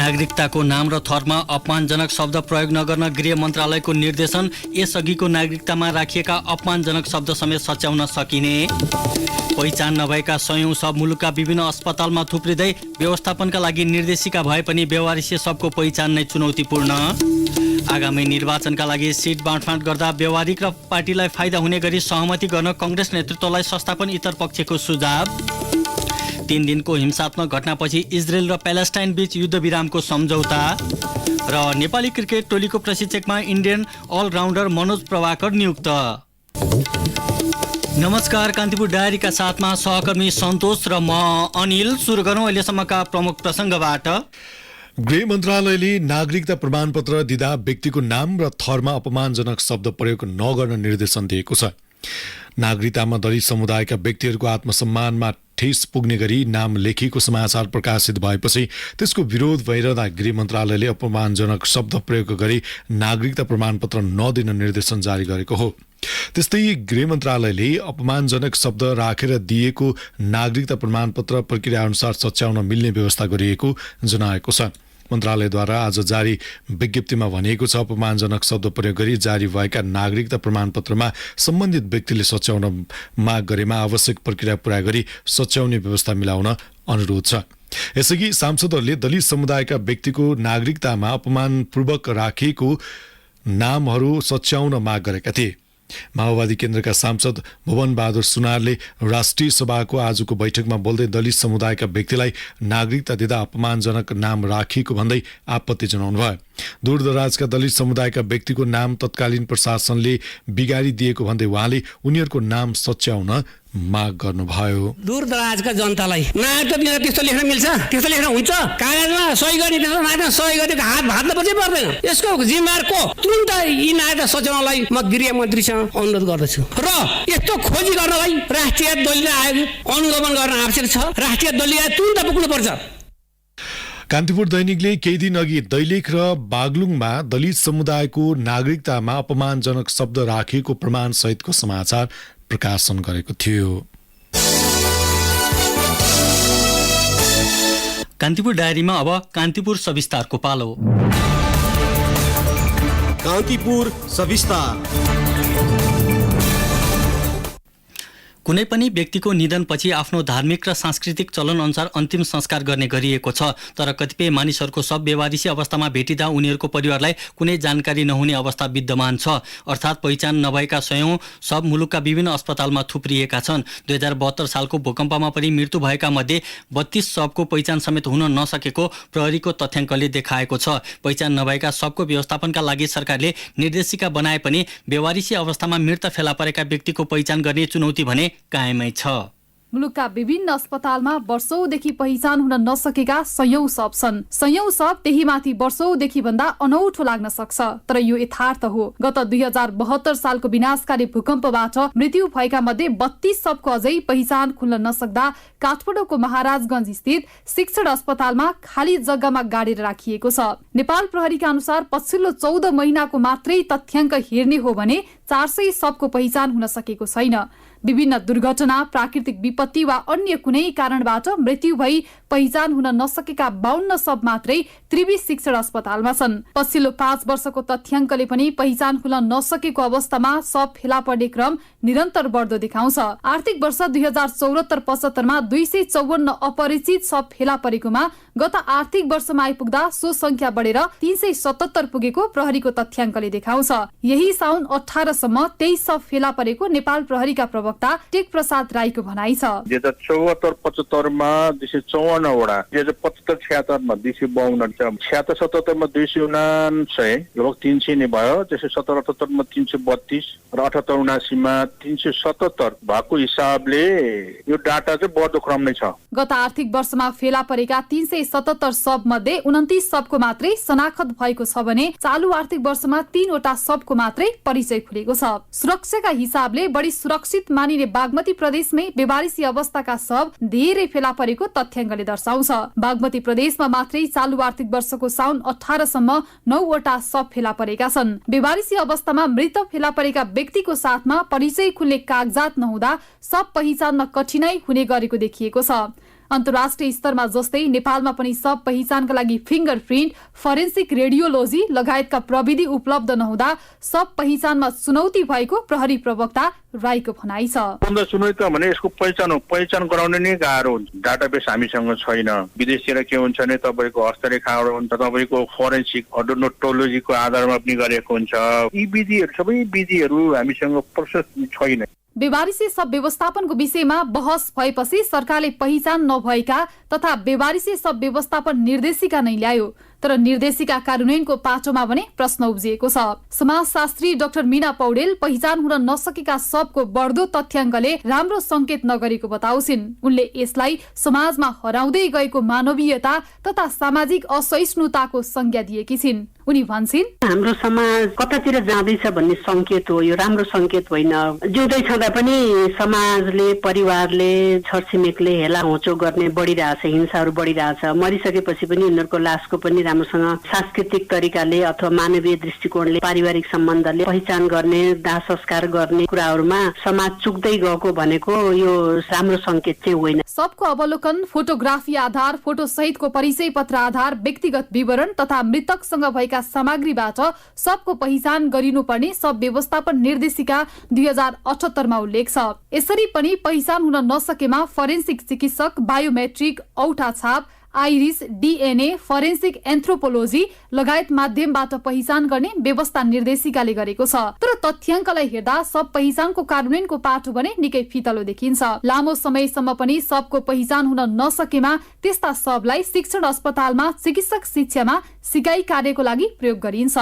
नागरिकताको नाम र थरमा अपमानजनक शब्द प्रयोग नगर्न गृह मन्त्रालयको निर्देशन। यसअघिको नागरिकतामा राखिएका अपमानजनक शब्द समेत सच्याउन सकिने। पहिचान नभएका सयौं सब मुलुकका विभिन्न अस्पतालमा थुप्रिँदै व्यवस्थापनका लागि निर्देशिका भए पनि व्यवहारिक सबको पहिचान नै चुनौतीपूर्ण। आगामी निर्वाचनका लागि सिट बाँडफाँड गर्दा व्यवहारिक र पार्टीलाई फाइदा हुने गरी सहमति गर्न कांग्रेस नेतृत्वलाई संस्थापन इतर पक्षको सुझाव। 3 दिनको हिंसात्मक घटनापछि इजरायल र प्यालेस्टाइन बीच युद्धविरामको सम्झौता। र नेपाली क्रिकेट टोलीको प्रशिक्षकमा इन्डियन अलराउन्डर मनोज प्रभाकर नियुक्त। नमस्कार, कान्तिपुर डायरीका साथमा सहकर्मी सन्तोष र म अनिल। सुरु गरौँ अहिलेसम्मका प्रमुख प्रसङ्गबाट। गृह मन्त्रालयले नागरिकता प्रमाणपत्र दिँदा व्यक्तिको नाम र थरमा अपमानजनक शब्द प्रयोग नगर्न निर्देशन दिएको छ। नागरिकतामा दलित समुदायका व्यक्तिहरूको आत्मसम्मानमा ठेस पुग्ने गरी नाम लेखिएको समाचार प्रकाशित भएपछि त्यसको विरोध भइरहँदा गृह मन्त्रालयले अपमानजनक शब्द प्रयोग गरी नागरिकता प्रमाणपत्र नदिन निर्देशन जारी गरेको हो। त्यस्तै गृह मन्त्रालयले अपमानजनक शब्द राखेर दिएको नागरिकता प्रमाणपत्र प्रक्रिया अनुसार सच्याउन मिल्ने व्यवस्था गरिएको जनाएको छ। मन्त्रालयद्वारा आज जारी विज्ञप्तिमा भनिएको छ, अपमानजनक शब्द प्रयोग गरी जारी भएका नागरिकता प्रमाणपत्रमा सम्बन्धित व्यक्तिले सच्याउन माग गरेमा आवश्यक प्रक्रिया पूरा गरी सच्याउने व्यवस्था मिलाउन अनुरोध छ। यसअघि सांसदहरूले दलित समुदायका व्यक्तिको नागरिकतामा अपमानपूर्वक राखिएको नामहरू सच्याउन माग गरेका थिए। माओवादी केन्द्रका सांसद भुवन बहादुर सुनारले राष्ट्रिय सभाको आजको बैठकमा बोल्दै दलित समुदायका व्यक्तिलाई नागरिकता दिँदा अपमानजनक नाम राखिएको भन्दै आपत्ति जनाउनु भयो। दूरदराजका दलित समुदायका व्यक्तिको नाम तत्कालीन प्रशासनले बिगारिदिएको भन्दै उहाँले उनीहरूको नाम सच्याउन माग गर्नुभयो। दूरदराजका जनतालाई नागरिकता दिँदा त्यस्तो लेख्न मिल्छ? त्यस्तो लेख्न हुन्छ? कागजमा सही गर्ने त्यस्तो नागरिकता सही गरेको हात भात्न पछि पर्दैन। यसको जिम्मेवार को? तुरुन्त यी नागरिकता सच्याउनलाई म गृह मन्त्रीसँग अनुरोध गर्दछु र यस्तो खोजी गर्नलाई राष्ट्रिय दलीय आयोग अनुगमन गर्न आवश्यक छ। राष्ट्रिय दलीय आयोग तुरुन्त पुग्नुपर्छ। कान्तिपुर दैनिकले केही दिन अघि दैलेख र बागलुङमा दलित समुदायको नागरिकतामा अपमानजनक शब्द राखिएको प्रमाण सहितको समाचार प्रकाशन गरेको थियो। कान्तिपुर डायरीमा अब कान्तिपुर सविस्तारको पालो। कान्तिपुर सविस्तार। कुनै पनि व्यक्तिको निधनपछि आफ्नो धार्मिक र सांस्कृतिक चलन अनुसार अन्तिम संस्कार गर्ने गरिएको छ। तर कतिपय मानिसहरूको शव बेवारिसी अवस्थामा भेटिँदा उनीहरूको परिवारलाई कुनै जानकारी नहुने अवस्था विद्यमान छ। अर्थात् पहिचान नभएका सयौं शव मुलुकका विभिन्न अस्पतालमा थुप्रिएका छन्। 2072 सालको भूकम्पमा पनि मृत्यु भएका मध्ये 32 शवको पहिचान समेत हुन नसकेको प्रहरीको तथ्याङ्कले देखाएको छ। पहिचान नभएका शवको व्यवस्थापनका लागि सरकारले निर्देशिका बनाए पनि बेवारिसी अवस्थामा मृत फेला परेका व्यक्तिको पहिचान गर्ने चुनौती भने कायमै छ। मुलुकका विभिन्न अस्पतालमा वर्षौंदेखि पहिचान हुन नसकेका सयौं शव छन्। सयौं शव त्यही माथि वर्षौंदेखि भन्दा अनौठो लाग्न सक्छ, तर यो यथार्थ हो। गत 2072 सालको विनाशकारी भूकम्पबाट मृत्यु भएका मध्ये 32 शवको अझै पहिचान खुल्न नसक्दा काठमाडौँको महाराजगञ्ज स्थित शिक्षण अस्पतालमा खाली जग्गामा गाडेर राखिएको छ। नेपाल प्रहरीका अनुसार पछिल्लो 14 महिनाको मात्रै तथ्याङ्क हेर्ने हो भने 400 शवको पहिचान हुन सकेको छैन। विभिन्न दुर्घटना, प्राकृतिक विपत्ति वा अन्य कुनै कारणबाट मृत्यु भई पहिचान हुन नसकेका 52 शव मात्रै त्रिवी शिक्षण अस्पतालमा छन्। पछिल्लो 5 वर्षको तथ्याङ्कले पनि पहिचान खुल्न नसकेको अवस्थामा शव फेला पर्ने क्रम निरन्तर बढ्दो देखाउँछ। आर्थिक वर्ष 2074-75 मा 254 अपरिचित शव फेला परेकोमा गत आर्थिक वर्षमा आइपुग्दा सो संख्या बढेर 377 पुगेको प्रहरीको तथ्याङ्कले देखाउँछ। यही साउन 18 सम्म 23 शव फेला परेको नेपाल प्रहरीका प्रवक्ता टेक प्रसाद राईको भनाइ छ। 2074-75 मा 254 वडा, 2075-76 मा 252, 76-77 मा 279, लगभग 300 नै भयो। 2077-78 मा 332 र 78-79 मा 377 भएको हिसाबले यो डाटा चाहिँ बढ्दो क्रम नै छ। गत आर्थिक वर्षमा फेला परेका 377 शव मध्ये 29 शवको मात्रै शनाखत भएको छ भने चालु आर्थिक वर्षमा 3 वटा शवको मात्रै परिचय खुलेको छ। सुरक्षाका हिसाबले बढी सुरक्षित मानिने बागमती प्रदेशमै बेवारिसी अवस्थाका शव धेरै फेला परेको तथ्याङ्कले दर्शाउँछ। बागमती प्रदेशमा मात्रै चालु आर्थिक वर्षको साउन 18 सम्म 9 वटा शव फेला परेका छन्। बेवारिसी अवस्थामा मृत फेला परेका व्यक्तिको साथमा परिचय खुल्ने कागजात नहुँदा शव पहिचान्न कठिनाई हुने गरेको देखिएको छ। अन्तर्राष्ट्रिय स्तरमा जस्तै नेपालमा पनि सब पहिचानका लागि फिङ्गरप्रिन्ट, फरेन्सिक रेडियोलोजी लगायतका प्रविधि उपलब्ध नहुँदा सब पहिचानमा चुनौती भएको प्रहरी प्रवक्ता राईको भनाइ छ। चुनौती भने यसको पहिचान गराउने नै गाह्रो हुन्छ। डाटाबेस हामीसँग छैन। विदेशतिर के हुन्छ भने तपाईँको हस्तरेखाहरू हुन्छ, तपाईँको फोरेन्सिक ओडोनटोलोजीको आधारमा पनि गरेको हुन्छ। यी विधिहरू सबै विधिहरू हामीसँग प्रशस्त छैन। बेवारिसी शव व्यवस्थापनको विषयमा बहस भएपछि सरकारले पहिचान नभएका तथा बेवारिसी शव व्यवस्थापन निर्देशिका नै ल्यायो, तर निर्देशिका कार्यान्वयनको पाटोमा भने प्रश्न उब्जिएको छ। समाजशास्त्री डाक्टर मीना पौडेल पहिचान हुन नसकेका शवको बढ्दो तथ्याङ्कले राम्रो संकेत नगरेको बताउँछिन्। उनले यसलाई समाजमा हराउँदै गएको मानवीयता तथा सामाजिक असहिष्णुताको संज्ञा दिएकी छिन्। उनी भन्छिन्, हाम्रो समाज कतातिर जाँदैछ भन्ने संकेत हो, यो राम्रो संकेत होइन। जिउँदै छँदा पनि समाजले, परिवारले, छरछिमेकले हेला होचो गर्ने बढिरहेछ, हिंसाहरू बढिरहेछ। मरिसकेपछि पनि उनीहरूको लासको पनि राम्रोसँग सांस्कृतिक तरिकाले अथवा मानवीय दृष्टिकोणले, पारिवारिक सम्बन्धले पहिचान गर्ने, दाह संस्कार गर्ने कुराहरूमा समाज चुक्दै गएको भनेको यो राम्रो संकेत चाहिँ होइन। सबको अवलोकन, फोटोग्राफी आधार, फोटो सहितको परिचय पत्र आधार, व्यक्तिगत विवरण तथा मृतकसँग भएका सामग्रीबाट सबको पहिचान गरिनुपर्ने सब व्यवस्थापन निर्देशिका 2078 मा उल्लेख छ। यसरी पनि पहिचान हुन नसकेमा फरेन्सिक चिकित्सक, बायोमेट्रिक, औठा छाप, आइरिस, डीएनए, फरेन्सिक एन्थ्रोपोलोजी लगायत माध्यमबाट पहिचान गर्ने व्यवस्था निर्देशिकाले गरेको छ। तर तथ्याङ्कलाई हेर्दा सब पहिचानको कार्यान्वयनको पाटो भने निकै फितलो देखिन्छ। लामो समयसम्म पनि सबको पहिचान हुन नसकेमा त्यस्ता सबलाई शिक्षण अस्पतालमा चिकित्सक शिक्षामा सिकाइ कार्यको लागि प्रयोग गरिन्छ।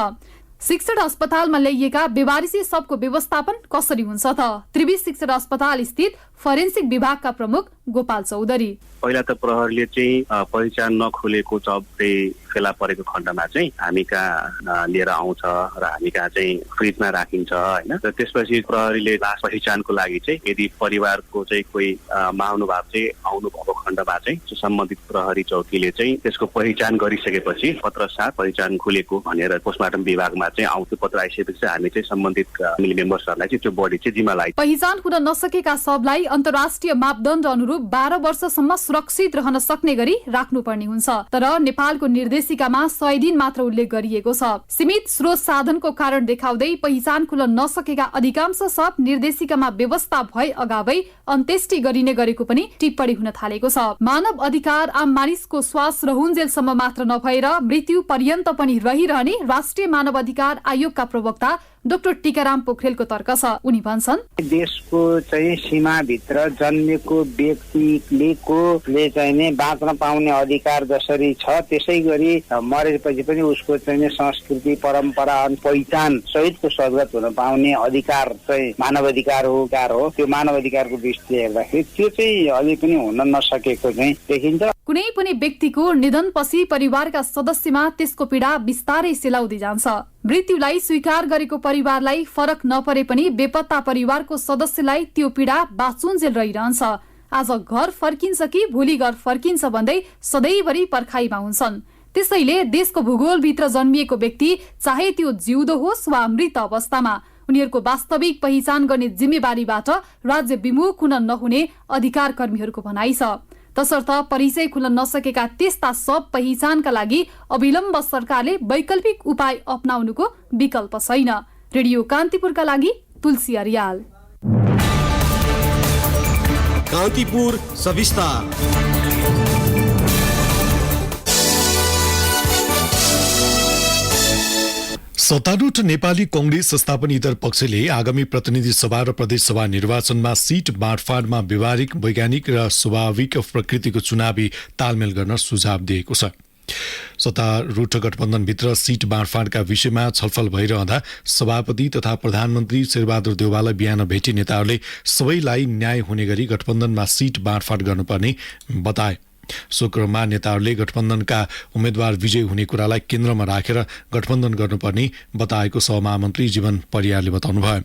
शिक्षण अस्पतालमा ल्याइएका बेवारिसी सबको व्यवस्थापन कसरी हुन्छ त? त्रिवी शिक्षण अस्पताल स्थित फरेन्सिक विभागका प्रमुख गोपाल चौधरी, पहिला त प्रहरीले चाहिँ पहिचान नखोलेको शव चाहिँ फेला परेको खण्डमा चाहिँ हामी कहाँ लिएर आउँछ र हामी कहाँ चाहिँ फ्रिजमा राखिन्छ होइन। र त्यसपछि प्रहरीले लास पहिचानको लागि चाहिँ यदि परिवारको चाहिँ कोही महानुभाव चाहिँ आउनु भएको खण्डमा चाहिँ सम्बन्धित प्रहरी चौकीले चाहिँ त्यसको पहिचान गरिसकेपछि पत्र साथ पहिचान खुलेको भनेर पोस्टमार्टम विभागमा चाहिँ आउँथ्यो। पत्र आइसकेपछि हामी चाहिँ सम्बन्धित फ्यामिली मेम्बर्सहरूलाई चाहिँ त्यो बडी चाहिँ जिम्मा लाग्यो। पहिचान हुन नसकेका सबलाई अन्तर्राष्ट्रिय मापदण्ड अनुरूप 12 वर्षसम्म सुरक्षित रहन सक्ने गरी राख्नुपर्ने हुन्छ। तर नेपालको निर्देशिकामा 100 दिन मात्र उल्लेख गरिएको छ। सीमित स्रोत साधनको कारण देखाउँदै पहिचान खुल्न नसकेका अधिकांश सब निर्देशिकामा व्यवस्था भए अगावै अन्त्येष्टि गरिने गरेको पनि टिप्पणी हुन थालेको छ। मानव अधिकार आम मानिसको श्वास रहुन्जेलसम्म मात्र नभएर मृत्यु पर्यन्त पनि रहिरहने राष्ट्रिय मानव अधिकार आयोगका प्रवक्ता डाक्टर टीकाराम पोखरेलको तर्क छ। उनी भन्छन्, देशको चाहिँ सीमाभित्र जन्मेको व्यक्तिले चाहिँ बाँच्न पाउने अधिकार जसरी छ त्यसै गरी मरेपछि पनि उसको चाहिँ संस्कृति, परम्परा अनि पहिचान सहितको सद्गत हुन पाउने अधिकार चाहिँ मानव अधिकार हो। त्यो मानव अधिकारको दृष्टिले हेर्दाखेरि त्यो चाहिँ अझै पनि हुन नसकेको चाहिँ देखिन्छ। कुनै पनि व्यक्तिको निधनपछि परिवारका सदस्यमा त्यसको पीडा बिस्तारै सेलाउँदै जान्छ। मृत्युलाई स्वीकार गरेको परिवारलाई फरक नपरे पनि बेपत्ता परिवारको सदस्यलाई त्यो पीडा बाँचुन्जेल रहिरहन्छ। आज घर फर्किन्छ कि भोलि घर फर्किन्छ भन्दै सधैँभरि पर्खाइमा हुन्छन्। त्यसैले देशको भूगोलभित्र जन्मिएको व्यक्ति चाहे त्यो जिउँदो होस् वा मृत अवस्थामा उनीहरूको वास्तविक पहिचान गर्ने जिम्मेवारीबाट राज्य विमुख हुन नहुने अधिकार कर्मीहरूको भनाइ छ। तसर्थ परिचय खुल्न नसकेका त्यस्ता सब पहिचानका लागि अविलम्ब सरकारले वैकल्पिक उपाय अपनाउनुको विकल्प छैन। रेडियो कान्तिपुरका लागि तुलसी अर्याल। कान्तिपुर सविस्तार। सत्तारूढ नेपाली कांग्रेस स्थापनेतर पक्षले आगामी प्रतिनिधि सभा र प्रदेश सभा निर्वाचनमा सीट बाँडफाँडमा व्यवहारिक, वैज्ञानिक र स्वाभाविक प्रकृतिको चुनावी तालमेल गर्न सुझाव दिएको छ। सत्तारूढ गठबन्धनभित्र सीट बाँडफाँडका विषयमा छलफल भइरहँदा सभापति तथा प्रधानमन्त्री शेरबहादुर देउवालाई बिहान भेटी नेताहरूले सबैलाई न्याय हुने गरी गठबन्धनमा सीट बाँडफाँड गर्नुपर्ने बताए। सो क्रममा नेताहरूले गठबन्धनका उम्मेद्वार विजय हुने कुरालाई केन्द्रमा राखेर गठबन्धन गर्नुपर्ने बताएको सहमहामन्त्री जीवन परियारले बताउनुभयो।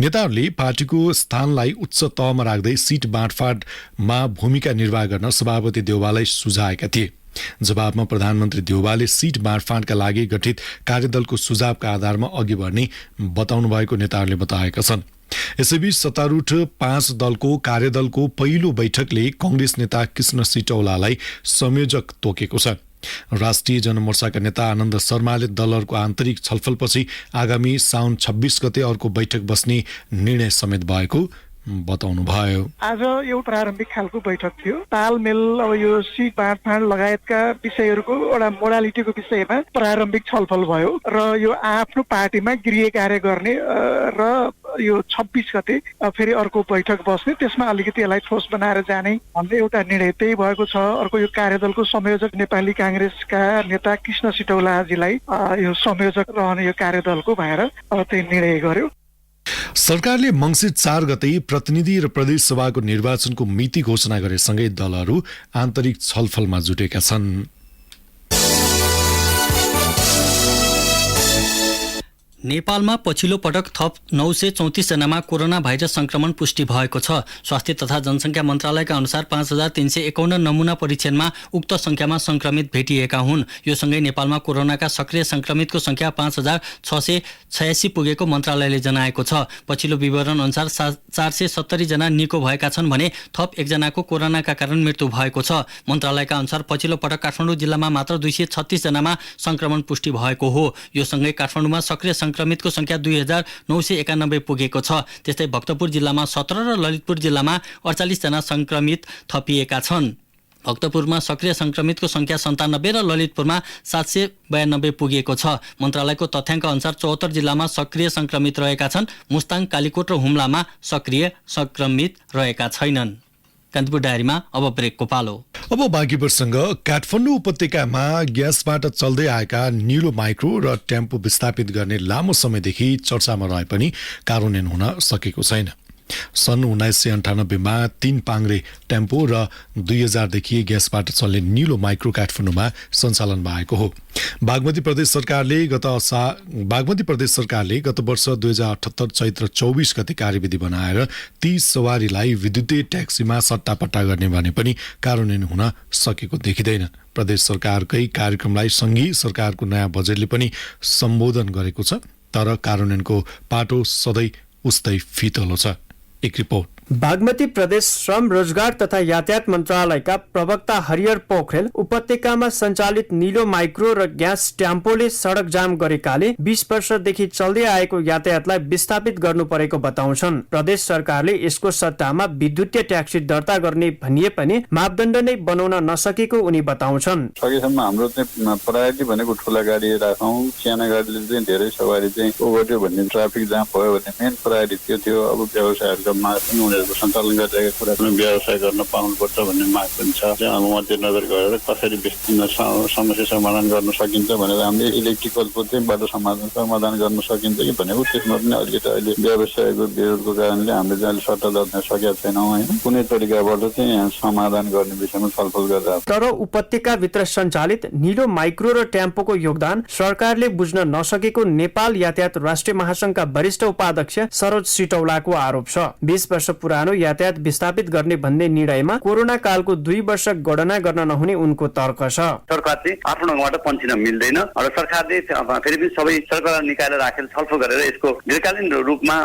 नेताहरूले पार्टीको स्थानलाई उच्च तहमा राख्दै सीट बाँडफाँडमा भूमिका निर्वाह गर्न सभापति देउवालाई सुझाएका थिए। जवाबमा प्रधानमन्त्री देउवाले सीट बाँडफाँडका लागि गठित कार्यदलको सुझावका आधारमा अघि बढ्ने बताउनु भएको नेताहरूले बताएका छन्। यसैबीच सत्तारूढ 5 दलको कार्यदलको पहिलो बैठकले कांग्रेस नेता कृष्ण सिटौलालाई संयोजक तोकेको छ। राष्ट्रिय जनमोर्चाका नेता आनन्द शर्माले दलहरूको आन्तरिक छलफलपछि आगामी साउन 26 गते अर्को बैठक बस्ने निर्णय समेत भएको बताउनुभयो। आज एउटा प्रारम्भिक खालको बैठक थियो। तालमेल अब यो सिट बाँडफाँड लगायतका विषयहरूको एउटा मोडालिटीको विषयमा प्रारम्भिक छलफल भयो र यो आफ्नो पार्टीमा गृह कार्य गर्ने र यो 26 गते फेरि अर्को बैठक बस्ने, त्यसमा अलिकति यसलाई ठोस बनाएर जाने भन्ने एउटा निर्णय त्यही भएको छ। अर्को यो कार्यदलको संयोजक नेपाली कांग्रेसका नेता कृष्ण सिटौलाजीलाई यो संयोजक रहने यो कार्यदलको भएर त्यही निर्णय गर्यो। सरकारले मङ्सिर 4 गते प्रतिनिधि र प्रदेश सभाको निर्वाचनको मिति घोषणा गरेसँगै दलहरू आन्तरिक छलफलमा जुटेका छन्। नेपालमा पछिल्लो पटक थप 934 जनामा कोरोना भाइरस संक्रमण पुष्टि भएको छ। स्वास्थ्य तथा जनसङ्ख्या मन्त्रालयका अनुसार 5351 नमुना परीक्षणमा उक्त संख्यामा संक्रमित भेटिएका हुन्। यो सँगै नेपालमा कोरोनाका सक्रिय संक्रमितको संख्या 5686 पुगेको मन्त्रालयले जनाएको छ। पछिल्लो विवरण अनुसार 470 जना निको भएका छन् भने थप एकजनाको कोरोनाका कारण मृत्यु भएको छ। मन्त्रालयका अनुसार पछिल्लो पटक काठमाडौँ जिल्लामा मात्र 236 जनामा संक्रमण पुष्टि भएको हो। यो सँगै काठमाडौँमा सक्रिय संक्रमितको संख्या 2991 पुगेको छ। त्यस्तै भक्तपुर जिल्लामा 17 र ललितपुर जिल्लामा 48 जना संक्रमित थपिएका छन्। भक्तपुरमा सक्रिय संक्रमितको संख्या 97 र ललितपुरमा 792 पुगेको छ। मन्त्रालयको तथ्याङ्क अनुसार 74 जिल्लामा सक्रिय संक्रमित रहेका छन्। मुस्ताङ, कालीकोट र हुम्लामा सक्रिय संक्रमित रहेका छैनन्। कान्तिपुर डायरीमा अब ब्रेकको पालो। अब बाँकी प्रसङ्ग। काठमाडौँ उपत्यकामा ग्यासबाट चल्दै आएका निलो माइक्रो र टेम्पो विस्थापित गर्ने लामो समयदेखि चर्चामा रहे पनि कार्यान्वयन हुन सकेको छैन। सन् 1998 मा 3 पाङ्ग्रे टेम्पो र 2000 देखि ग्यासबाट चल्ने निलो माइक्रो काठमाडौँमा सञ्चालनमा आएको हो। बागमती प्रदेश सरकारले गत वर्ष 2078 चैत्र 24 गते कार्यविधि बनाएर ती सवारीलाई विद्युतीय ट्याक्सीमा सट्टापट्टा गर्ने भने पनि कार्यान्वयन हुन सकेको देखिँदैन। प्रदेश सरकारकै कार्यक्रमलाई सङ्घीय सरकारको नयाँ बजेटले पनि सम्बोधन गरेको छ, तर कार्यान्वयनको पाटो सधैँ उस्तै फितलो छ। एक रिपोर्ट। बागमती प्रदेश श्रम रोजगार तथा यातायात मन्त्रालयका प्रवक्ता हरिहर पोखरेल उपत्यकामा सञ्चालित निलो माइक्रो र ग्यास ट्याम्पोले सडक जाम गरेकाले 20 वर्षदेखि चल्दै आएको यातायातलाई विस्थापित गर्नु परेको बताउँछन्। प्रदेश सरकारले यसको सट्टामा विद्युतीय ट्याक्सी दर्ता गर्ने भनिए पनि मापदण्ड नै बनाउन नसकेको उनी बताउँछन्। सकेसम्म हाम्रो चाहिँ प्रायोरिटी भनेको ठुला गाडी राखौँ, साना गाडीले चाहिँ धेरै सवारी चाहिँ ओभरट्यो भन्ने ट्राफिक जाम भयो भन्ने मेन प्रायोरिटी त्यो थियो। अब व्यवसायहरूको माग पनि उनीहरूको सञ्चालन गरिरहेको कुरा पनि व्यवसाय गर्न पाउनुपर्छ भन्ने माग पनि छ। अब मध्यनजर गरेर कसरी समस्या समाधान गर्न सकिन्छ भनेर हामीले इलेक्ट्रिकलको चाहिँ बाटो समाधान गर्न सकिन्छ कि भनेको त्यसमा पनि अलिकति अहिले व्यवसायको विरोधको कारणले हामीले चाहिँ अहिले सट्टा दर्न सकेका छैनौँ होइन। कुनै तरिकाबाट चाहिँ समाधान गर्ने विषयमा छलफल गर्दा। तर उपत्यकाभित्र सञ्चालित निलो माइक्रो र टेम्पोको योगदान सरकारले बुझ्न नसकेको नेपाल यातायात राष्ट्रिय महासंघका वरिष्ठ उपाध्यक्ष सरोज सिटौलाको आरोप छ। 20 वर्ष पुरानो यातायात विस्थापित गर्ने भन्ने निर्णयमा कोरोना कालको 2 वर्ष गणना गर्न नहुने उनको तर्क छ। सरकार चाहिँ आफ्नो ढङ्गबाट पन्छिन मिल्दैन र सरकारले फेरि पनि सबै सरकार निकायले राखेर छलफल गरेर यसको दीर्घकालीन रूपमा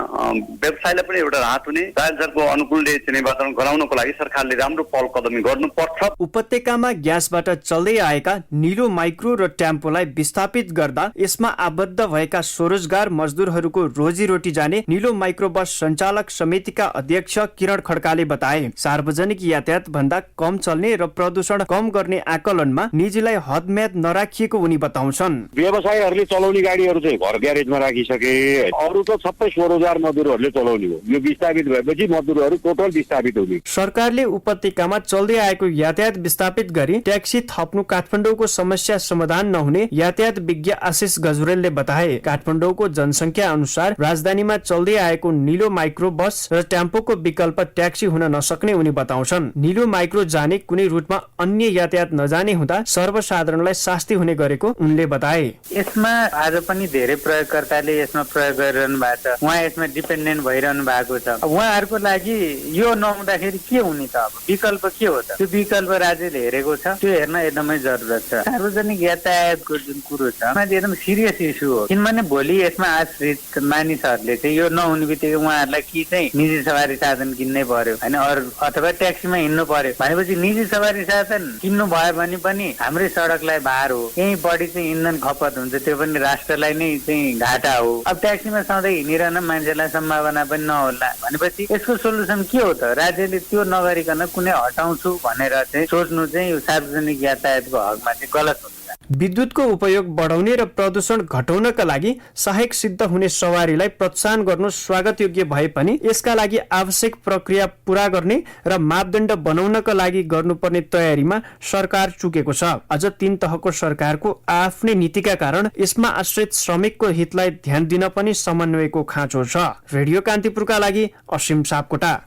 व्यवसायलाई पनि एउटा राहत हुने राज्यको अनुकूलले चाहिँ वातावरण गराउनको लागि सरकारले राम्रो पहल कदमी गर्नुपर्छ। उपत्यकामा ग्यासबाट चल्दै आएका निलो माइक्रो र टेम्पोलाई विस्थापित गर्दा यसमा आबद्ध भएका स्वरोजगार मजदुरहरूको रोजीरोटी जाने निलो माइक्रो बस सञ्चालक समितिका अध्यक्ष किरण खड्काले बताए। सार्वजनिक यातायात भन्दा कम चल्ने र प्रदूषण कम गर्ने आकलनमा निजीलाई हदम्याद नराखिएको उनी बताउँछन्। व्यवसायीहरूले चलाउने गाडीहरू चाहिँ घर ग्यारेजमा राखिसके, अरू त सबै स्वरोजगार मजदुरहरूले चलाउने हो। यो विस्थापित भएपछि मजदुरहरू टोटल विस्थापित हुने। सरकारले उपत्यकामा चल्दै आएको यातायात विस्थापित गरी ट्याक्सी थप्नु काठमाडौँको समस्या समाधान नहुने यातायात विज्ञ आशिष गजुरेलले बताए। काठमाडौँको जनसङ्ख्या अनुसार राजधानीमा चल्दै आएको निलो माइक्रो बस र टेम्पोको विकल्प ट्याक्सी हुन नसक्ने उनी बताउँछन्। निलो माइक्रो जाने कुनै रुटमा अन्य यातायात नजाने हुँदा सर्वसाधारणलाई शास्ति हुने गरेको उनले बताए। यसमा आज पनि धेरै प्रयोगकर्ताले यसमा प्रयोग गरिरहनु भएको छ, उहाँ यसमा डिपेन्डेन्ट भइरहनु भएको छ। उहाँहरूको लागि यो नहुँदाखेरि के हुने त? अब विकल्प के हो त? त्यो विकल्प राज्यले हेरेको छ, त्यो हेर्न एकदमै जरुरत छ। सार्वजनिक यातायातको जुन कुरो छ एकदम सिरियस इस्यु हो, किनभने भोलि यसमा आश्रित मानिसहरूले चाहिँ यो नहुने बित्तिकै उहाँहरूलाई कि चाहिँ निजी सवारी साधन किन्नै पर्यो होइन, अथवा ट्याक्सीमा हिँड्नु पर्यो भनेपछि निजी सवारी साधन किन्नु भयो भने पनि हाम्रै सडकलाई भार हो, यही बढी चाहिँ इन्धन खपत हुन्छ, त्यो पनि राष्ट्रलाई नै चाहिँ घाटा हो। अब ट्याक्सीमा सधैँ हिँडिरहन मान्छेलाई सम्भावना पनि नहोला भनेपछि यसको सोल्युसन के हो त? राज्यले त्यो नगरिकन कुनै हटाउँछु भनेर चाहिँ सोच्नु चाहिँ यो सार्वजनिक यातायातको हकमा चाहिँ गलत हुन्छ। विद्युतको उपयोग बढाउने र प्रदूषण घटाउनका लागि सहायक सिद्ध हुने सवारीलाई प्रोत्साहन गर्नु स्वागत योग्य भए पनि यसका लागि आवश्यक प्रक्रिया पूरा गर्ने र मापदण्ड बनाउनका लागि गर्नुपर्ने तयारीमा सरकार चुकेको छ। अझ 3 तहको सरकारको आफ्नै नीतिका कारण यसमा आश्रित श्रमिकको हितलाई ध्यान दिन पनि समन्वयको खाँचो छ। रेडियो कान्तिपुरका लागि असीम सापकोटा।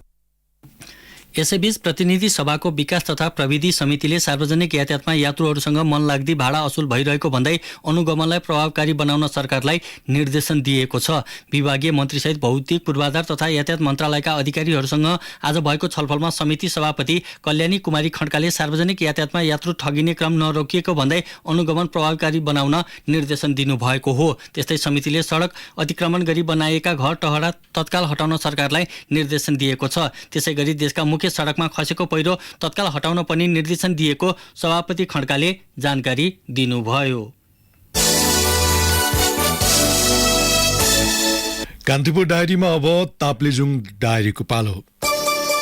यसैबीच प्रतिनिधि सभाको विकास तथा प्रविधि समितिले सार्वजनिक यातायातमा यात्रुहरूसँग मनलाग्दी भाडा असुल भइरहेको भन्दै अनुगमनलाई प्रभावकारी बनाउन सरकारलाई निर्देशन दिएको छ। विभागीय मन्त्रीसहित भौतिक पूर्वाधार तथा यातायात मन्त्रालयका अधिकारीहरूसँग आज भएको छलफलमा समिति सभापति कल्याणी कुमारी खड्काले सार्वजनिक यातायातमा यात्रु ठगिने क्रम नरोकिएको भन्दै अनुगमन प्रभावकारी बनाउन निर्देशन दिनुभएको हो। त्यस्तै समितिले सडक अतिक्रमण गरी बनाइएका घर टहरा तत्काल हटाउन सरकारलाई निर्देशन दिएको छ। त्यसैगरी देशका मुख्य सडकमा खसेको पहिरो तत्काल हटाउन पनि निर्देशन दिएको सभापति खड्काले जानकारी दिनुभयो। कान्तिपुर डायरीमा अब ताप्लेजुङ डायरीको पालो।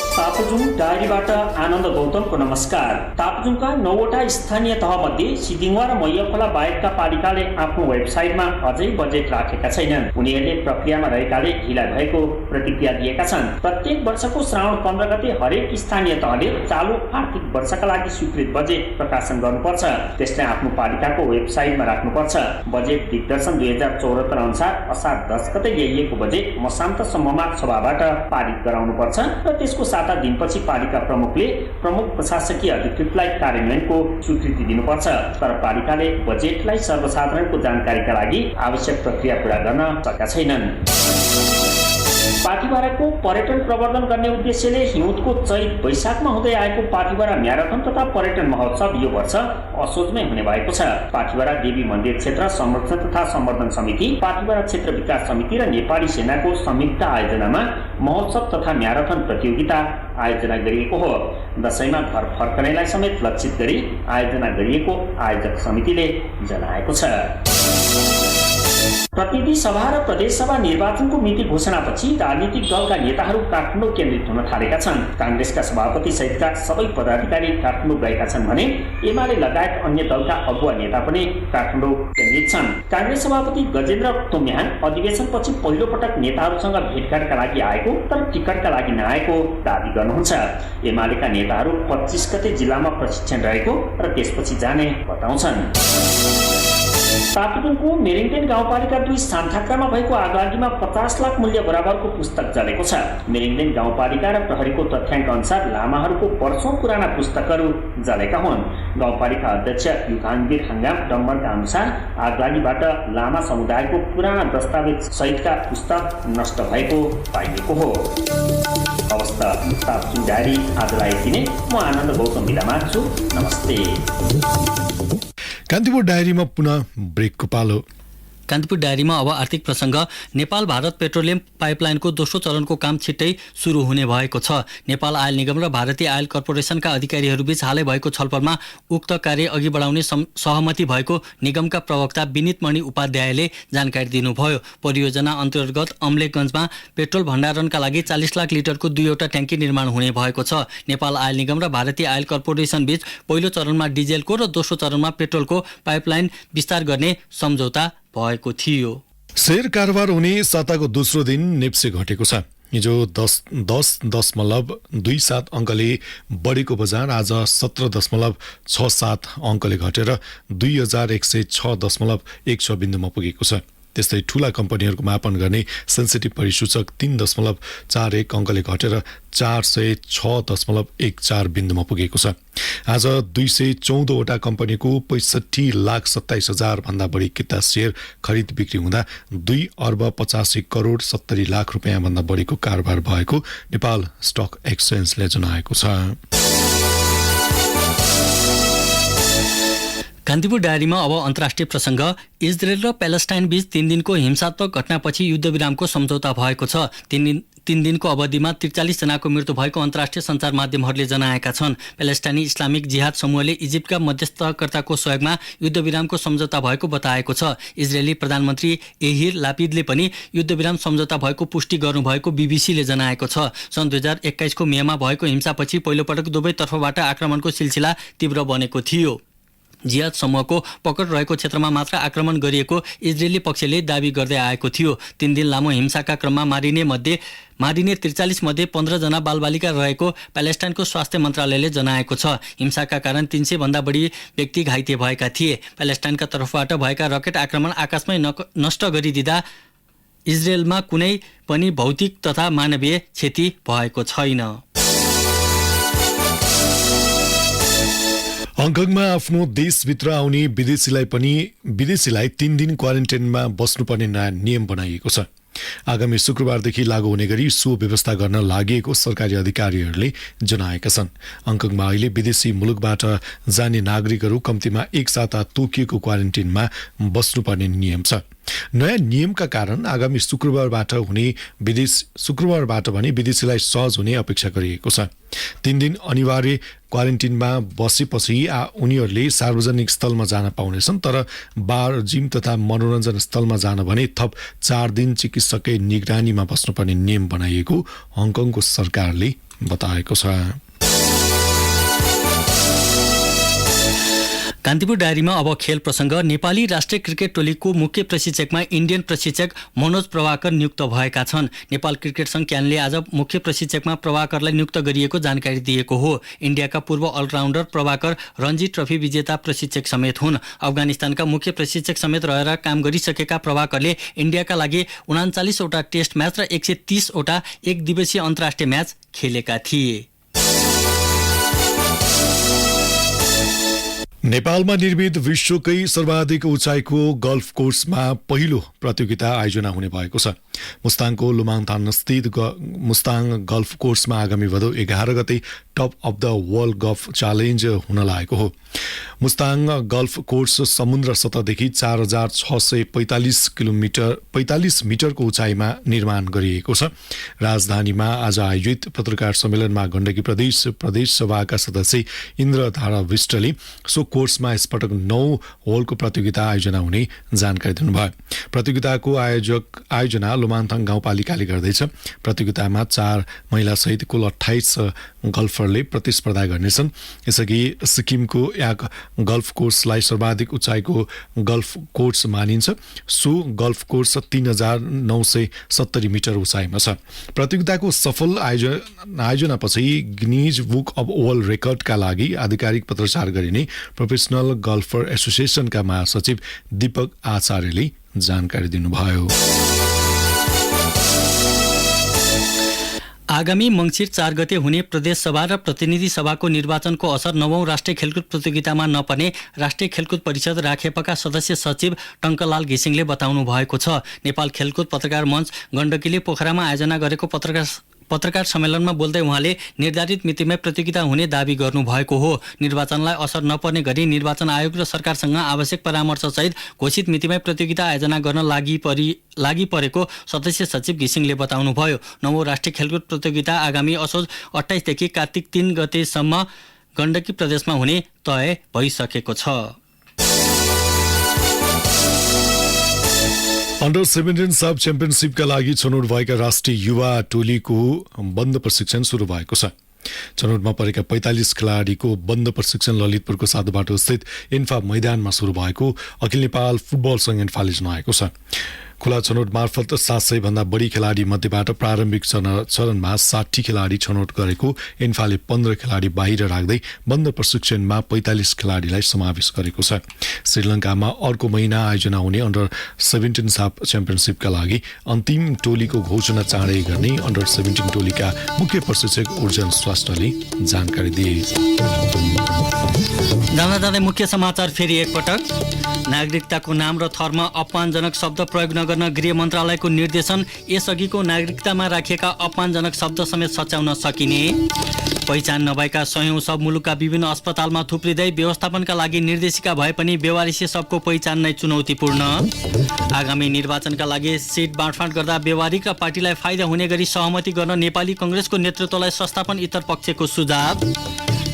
ताप्लेजुङ डायरीबाट आनन्द गौतमको नमस्कार। ताप्लेजुङका 9वटा स्थानीय तहमध्ये सिदिङवा र मैयाखोला बाहेकका पालिकाले आफ्नो वेबसाइटमा अझै बजेट राखेका छैनन्। उनीहरूले प्रक्रियामा रहेकाले ढिला भएको प्रतिक्रिया दिएका छन्। प्रत्येक वर्षको श्रावण 15 गते हरेक स्थानीय तहले चालु आर्थिक वर्षका लागि स्वीकृत बजेट प्रकाशन गर्नुपर्छ। त्यसलाई आफ्नो पालिकाको वेबसाइटमा राख्नुपर्छ। बजेट दिग्दर्शन 2074 अनुसार असार 10 गते ल्याइएको बजेट मसान्तसम्ममा सभाबाट पारित गराउनुपर्छ र त्यसको 7 दिनपछि पालिका प्रमुखले प्रमुख प्रशासकीय अधिकृतलाई कार्यान्वयनको स्वीकृति दिनुपर्छ। तर पालिकाले बजेटलाई सर्वसाधारणको जानकारीका लागि आवश्यक प्रक्रिया पूरा गर्न सकेका छैनन्। पाटिबाराको पर्यटन प्रवर्धन गर्ने उद्देश्यले हिउँदको चैत वैशाखमा हुँदै आएको पाटिबारा म्याराथन तथा पर्यटन महोत्सव यो वर्ष असोजमै हुने भएको छ। पाटिबारा देवी मन्दिर क्षेत्र संरक्षण तथा सम्वर्धन समिति, पाटिबारा क्षेत्र विकास समिति र नेपाली सेनाको संयुक्त आयोजनामा महोत्सव तथा म्याराथन प्रतियोगिता आयोजना गरिएको हो। दशैंमा घर फर्कनेलाई समेत लक्षित गरी आयोजना गरिएको आयोजक समितिले जनाएको छ। प्रतिनिधि सभा र प्रदेश सभा निर्वाचनको मिति घोषणापछि राजनीतिक दलका नेताहरू काठमाडौँ केन्द्रित हुन थालेका छन्। काङ्ग्रेसका सभापति सहितका सबै पदाधिकारी काठमाडौँ गएका छन् भने एमाले लगायत अन्य दलका अगुवा नेता पनि काठमाडौँ केन्द्रित छन्। काङ्ग्रेस सभापति गजेन्द्र तुम्याहाङ अधिवेशनपछि पहिलो पटक नेताहरूसँग भेटघाटका लागि आएको तर टिकटका लागि नआएको दावी गर्नुहुन्छ। एमालेका नेताहरू 25 गते जिल्लामा प्रशिक्षण रहेको र त्यसपछि जाने बताउँछन्। ताप्लेजुङको मेरिङदेन गाउँपालिका 2 सान्थाक्रामा भएको आगलागीमा 50 लाख मूल्य बराबरको पुस्तक जलेको छ। मेरिङदेन गाउँपालिका र प्रहरीको तथ्याङ्क अनुसार लामाहरूको वर्षौं पुराना पुस्तकहरू जलेका हुन्। गाउँपालिका अध्यक्ष युगानवीर हाङ्गाम डम्बरका अनुसार आगलागीबाट लामा समुदायको पुराना दस्तावेज सहितका पुस्तक नष्ट भएको पाइएको हो। अवस्था ताप्लेजुङ डायरी आजलाई यति नै। म आनन्द गौतम बिदा माग्छु। नमस्ते। कान्तिपुर डायरीमा पुनः ब्रेकको पालो। कान्तिपुर डायरीमा अब आर्थिक प्रसङ्ग। नेपाल भारत पेट्रोलियम पाइपलाइनको दोस्रो चरणको काम छिट्टै सुरु हुने भएको छ। नेपाल आयल निगम र भारतीय आयल कर्पोरेसनका अधिकारीहरूबीच हालै भएको छलफलमा उक्त कार्य अघि बढाउने सहमति भएको निगमका प्रवक्ता विनित मणि उपाध्यायले जानकारी दिनुभयो। परियोजना अन्तर्गत अम्लेखगञ्जमा पेट्रोल भण्डारणका लागि 40 लाख लिटरको 2वटा ट्याङ्की निर्माण हुने भएको छ। नेपाल आयल निगम र भारतीय आयल कर्पोरेसन बीच पहिलो चरणमा डिजेलको र दोस्रो चरणमा पेट्रोलको पाइपलाइन विस्तार गर्ने सम्झौता भएको थियो। शेयर कारोबार हुने साताको दोस्रो दिन नेप्से घटेको छ। हिजो 10.27 अङ्कले बढेको बजार आज 17.67 अङ्कले घटेर 2106.16 बिन्दुमा पुगेको छ। त्यस्तै ठूला कम्पनीहरूको मापन गर्ने सेन्सिटिभ परिसूचक 3.41 अङ्कले घटेर 406.14 बिन्दुमा पुगेको छ। आज 214वटा कम्पनीको 65,27,000 भन्दा बढी किता शेयर खरिद बिक्री हुँदा 2,85,70,00,000 रुपियाँ भन्दा बढीको कारोबार भएको नेपाल स्टक एक्सचेन्जले जनाएको छ। कान्तिपुर डायरीमा अब अन्तर्राष्ट्रिय प्रसङ्ग। इजरायल र प्यालेस्टाइन बीच 3 दिनको हिंसात्मक घटनापछि युद्धविरामको सम्झौता भएको छ। 3 दिनको अवधिमा 43 जनाको मृत्यु भएको अन्तर्राष्ट्रिय सञ्चार माध्यमहरूले जनाएका छन्। प्यालेस्टाइनी इस्लामिक जिहाद समूहले इजिप्टका मध्यस्थकर्ताको सहयोगमा युद्धविरामको सम्झौता भएको बताएको छ। इजरायली प्रधानमन्त्री एहिर लापिदले पनि युद्धविराम सम्झौता भएको पुष्टि गर्नुभएको बीबीसीले जनाएको छ। सन् 2021 को मेमा भएको हिंसापछि पहिलोपटक दुवै तर्फबाट आक्रमणको सिलसिला तीव्र बनेको थियो। जिहाद समूहको पकड रहेको क्षेत्रमा मात्र आक्रमण गरिएको इजरायली पक्षले दाबी गर्दै आएको थियो। 3 दिन लामो हिंसाका क्रममा मारिने 43 मध्ये 15 जना बालबालिका रहेको प्यालेस्टाइनको स्वास्थ्य मन्त्रालयले जनाएको छ। हिंसाका कारण 300 भन्दा बढी व्यक्ति घाइते भएका थिए। प्यालेस्टाइनका तर्फबाट भएका रकेट आक्रमण आकाशमै नष्ट गरिदिँदा इजरायलमा कुनै पनि भौतिक तथा मानवीय क्षति भएको छैन। हङकङमा आफ्नो देशभित्र आउने विदेशीलाई 3 दिन क्वारेन्टाइनमा बस्नुपर्ने नयाँ नियम बनाइएको छ। आगामी शुक्रबारदेखि लागू हुने गरी सुव्यवस्था गर्न लागि सरकारी अधिकारीहरूले जनाएका छन्। हङकङमा अहिले विदेशी मुलुकबाट जाने नागरिकहरू कम्तीमा 1 साता तोकिएको क्वारेन्टाइनमा बस्नुपर्ने नियम छ। नयाँ नियमका कारण आगामी शुक्रबारबाट भने विदेशीलाई सहज हुने अपेक्षा गरिएको छ। 3 दिन अनिवार्य क्वारेन्टाइनमा बसेपछि उनीहरूले सार्वजनिक स्थलमा जान पाउनेछन्, तर बार, जिम तथा मनोरञ्जन स्थलमा जान भने थप 4 दिन चिकित्सकीय निगरानीमा बस्नुपर्ने नियम बनाइएको हङकङको सरकारले बताएको छ। कान्तिपुर डायरीमा अब खेल प्रसङ्ग। नेपाली राष्ट्रिय क्रिकेट टोलीको मुख्य प्रशिक्षकमा इन्डियन प्रशिक्षक मनोज प्रभाकर नियुक्त भएका छन्। नेपाल क्रिकेट सङ्घ क्यानले आज मुख्य प्रशिक्षकमा प्रभाकरलाई नियुक्त गरिएको जानकारी दिएको हो। इन्डियाका पूर्व अलराउन्डर प्रभाकर रणजी ट्रफी विजेता प्रशिक्षक समेत हुन्। अफगानिस्तानका मुख्य प्रशिक्षक समेत रहेर काम गरिसकेका प्रभाकरले इन्डियाका लागि 39 वटा टेस्ट म्याच र 130 वटा एक दिवसीय अन्तर्राष्ट्रिय म्याच खेलेका थिए। नेपालमा निर्मित विश्वकै सर्वाधिक उचाइको गल्फ कोर्समा पहिलो प्रतियोगिता आयोजना हुने भएको छ। मुस्ताङको लुमाङथान स्थित मुस्ताङ गल्फ कोर्समा आगामी भदौ 11 गते top of the world golf challenge हुन लागेको हो। मुस्ताङ गल्फ कोर्स समुद्र सतहदेखि 4,645 मिटरको उचाइमा निर्माण गरिएको छ। राजधानीमा आज आयोजित पत्रकार सम्मेलनमा गण्डकी प्रदेश सभाका सदस्य इन्द्रधारा विष्टले सो कोर्समा यसपटक 9 होलको प्रतियोगिता आयोजना हुने जानकारी दिनुभयो। प्रतियोगिताको आयोजना लुमाङथाङ गाउँपालिकाले गर्दैछ। प्रतियोगितामा 4 महिलासहित कुल 28 गल्फरले प्रतिस्पर्धा गर्नेछन्। यसअघि सिक्किमको एक गल्फ कोर्सलाई सर्वाधिक उचाइको गल्फ कोर्स मानिन्छ। सो गल्फ कोर्स 3,970 मिटर उचाइमा छ। प्रतियोगिताको सफल आयोजनापछि गिनिज बुक अफ वर्ल्ड रेकर्डका लागि आधिकारिक पत्रचार गरिने प्रोफेसनल गल्फर एसोसिएसनका महासचिव दीपक आचार्यले जानकारी दिनुभयो। आगामी मङ्सिर 4 गते हुने प्रदेश सभा र प्रतिनिधि सभाको निर्वाचनको असर 9औं राष्ट्रिय खेलकुद प्रतियोगितामा नपर्ने राष्ट्रिय खेलकुद परिषद राखेपका सदस्य सचिव टङ्कलाल घिसिङले बताउनु भएको छ। नेपाल खेलकुद पत्रकार मञ्च गण्डकीले पोखरामा आयोजना गरेको पत्रकार सम्मेलनमा बोल्दै उहाँले निर्धारित मितिमै प्रतियोगिता हुने दावी गर्नुभएको हो। निर्वाचनलाई असर नपर्ने गरी निर्वाचन आयोग र सरकारसँग आवश्यक परामर्शसहित घोषित मितिमै प्रतियोगिता आयोजना गर्न लागि परेको सदस्य सचिव घिसिङले बताउनुभयो। 9औं राष्ट्रिय खेलकुद प्रतियोगिता आगामी असोज 28 देखि कार्तिक 3 गतेसम्म गण्डकी प्रदेशमा हुने तय भइसकेको छ। अन्डर 17 सब च्याम्पियनसिपका लागि छनौट भएका राष्ट्रिय युवा टोलीको बन्द प्रशिक्षण सुरु भएको छ। छनौटमा परेका 45 खेलाडीको बन्द प्रशिक्षण ललितपुरको साधुबाटो स्थित इन्फा मैदानमा सुरु भएको अखिल नेपाल फुटबल संघ इन्फाले जनाएको छ। खुला छनौट मार्फत 700 भन्दा बढी खेलाडी मध्येबाट प्रारम्भिक चरणमा 60 खेलाडी छनौट गरेको इन्फाले 15 खेलाडी बाहिर राख्दै बन्द प्रशिक्षणमा 45 खेलाडीलाई समावेश गरेको छ। श्रीलङ्कामा अर्को महिना आयोजना हुने अन्डर 17 साफ च्याम्पियनसिपका लागि अन्तिम टोलीको घोषणा चाँडै गर्ने अन्डर 17 टोलीका मुख्य प्रशिक्षक उर्जन स्वास्थ्यले जानकारी दिए। जाँदा मुख्य समाचार फेरि एकपटक। नागरिकताको नाम र थरमा अपमानजनक शब्द प्रयोग नगर्न गृह मन्त्रालयको निर्देशन। यसअघिको नागरिकतामा राखिएका अपमानजनक शब्द समेत सच्याउन सकिने। पहिचान नभएका सयौं सब मुलुकका विभिन्न अस्पतालमा थुप्रिँदै व्यवस्थापनका लागि निर्देशिका भए पनि बेवारिसी सबको पहिचान नै चुनौतीपूर्ण। आगामी निर्वाचनका लागि सिट बाँडफाँड गर्दा व्यवहारिक र पार्टीलाई फाइदा हुने गरी सहमति गर्न नेपाली कङ्ग्रेसको नेतृत्वलाई संस्थापन इतर पक्षको सुझाव।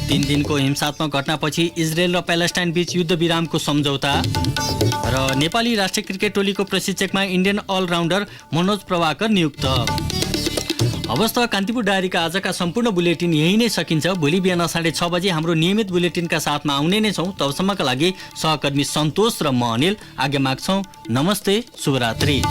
3 दिनको हिंसात्मक घटनापछि इजरायल र प्यालेस्टाइन बीच युद्ध विरामको सम्झौता। र नेपाली राष्ट्रिय क्रिकेट टोलीको प्रशिक्षकमा इन्डियन अलराउन्डर मनोज प्रभाकर नियुक्त। अवस्था कान्तिपुर डायरीका आजका सम्पूर्ण बुलेटिन यही नै सकिन्छ। भोलि बिहान 6:30 बजे हाम्रो नियमित बुलेटिनका साथमा आउने नै छौँ। तबसम्मका लागि सहकर्मी सन्तोष र म अनिल आज्ञा माग्छौँ। नमस्ते, शुभरात्रि।